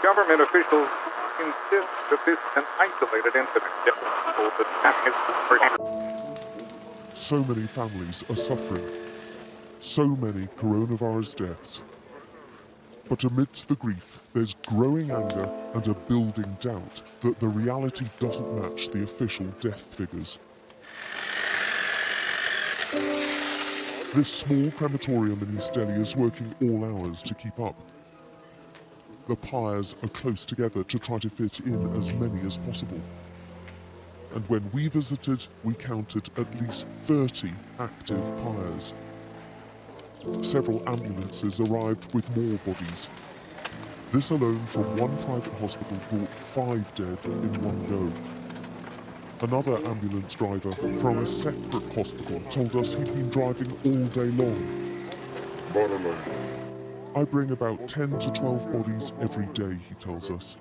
Government officials insist that this is an isolated incident. So many families are suffering. So many coronavirus deaths. But amidst the grief, there's growing anger and a building doubt that the reality doesn't match the official death figures. This small crematorium in East Delhi is working all hours to keep up. The pyres are close together to try to fit in as many as possible. And when we visited, we counted at least 30 active pyres. Several ambulances arrived with more bodies. This alone from one private hospital brought 5 dead in one go. Another ambulance driver from a separate hospital told us he'd been driving all day long. I bring about 10 to 12 bodies every day, he tells us.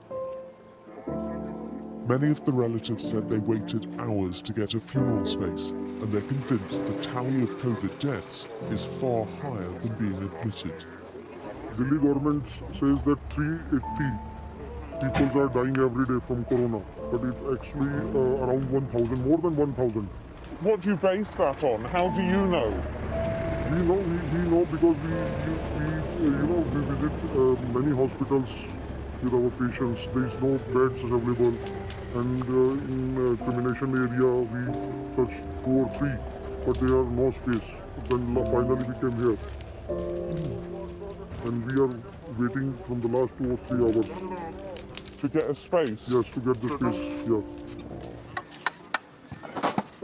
Many of the relatives said they waited hours to get a funeral space, and they're convinced the tally of COVID deaths is far higher than being admitted. Delhi government says that 380 people are dying every day from corona, but it's actually around 1,000, more than 1,000. What do you base that on? How do you know? We know because we visit many hospitals with our patients. There is no beds available, and in cremation area we searched 2 or 3, but there are no space. Then finally we came here, and we are waiting from the last 2 or 3 hours. To get a space? Yes, to get the space, yeah.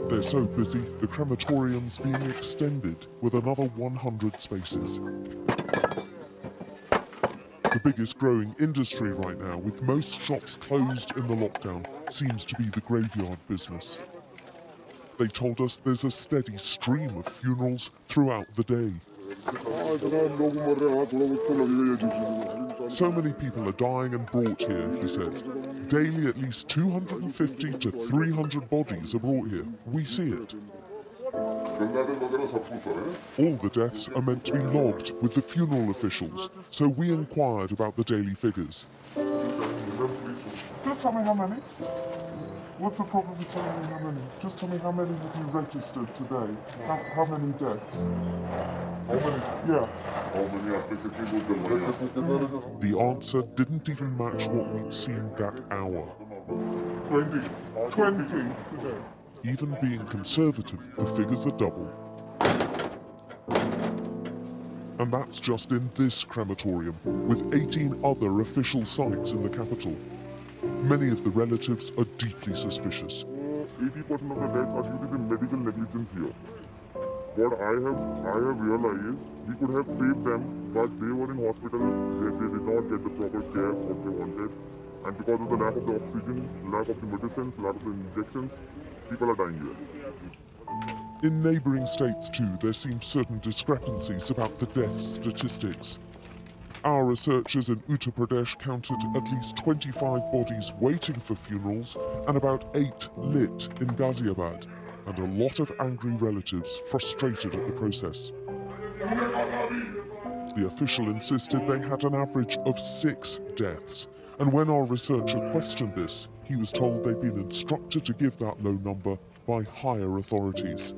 They're so busy, the crematorium's being extended with another 100 spaces. The biggest growing industry right now, with most shops closed in the lockdown, seems to be the graveyard business. They told us there's a steady stream of funerals throughout the day. So many people are dying and brought here, he says. Daily at least 250 to 300 bodies are brought here. We see it. All the deaths are meant to be logged with the funeral officials, so we inquired about the daily figures. Just tell me how many. What's the problem with telling me how many? Just tell me how many have you registered today? How many deaths? How many? Yeah. The answer didn't even match what we'd seen that hour. 20 today. Even being conservative, the figures are double. And that's just in this crematorium, with 18 other official sites in the capital. Many of the relatives are deeply suspicious. 80% of the deaths are due to the medical negligence here. What I have realized, we could have saved them, but they were in hospital, they did not get the proper care what they wanted. And because of the lack of the oxygen, lack of the medicines, lack of the injections, people are dying here. In neighbouring states too, there seem certain discrepancies about the death statistics. Our researchers in Uttar Pradesh counted at least 25 bodies waiting for funerals and about 8 lit in Ghaziabad, and a lot of angry relatives frustrated at the process. The official insisted they had an average of 6 deaths, and when our researcher questioned this, he was told they'd been instructed to give that low number by higher authorities.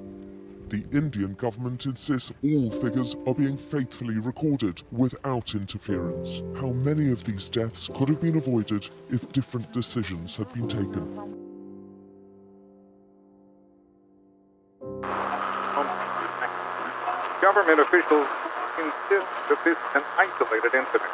The Indian government insists all figures are being faithfully recorded without interference. How many of these deaths could have been avoided if different decisions had been taken? Government officials insist that this is an isolated incident.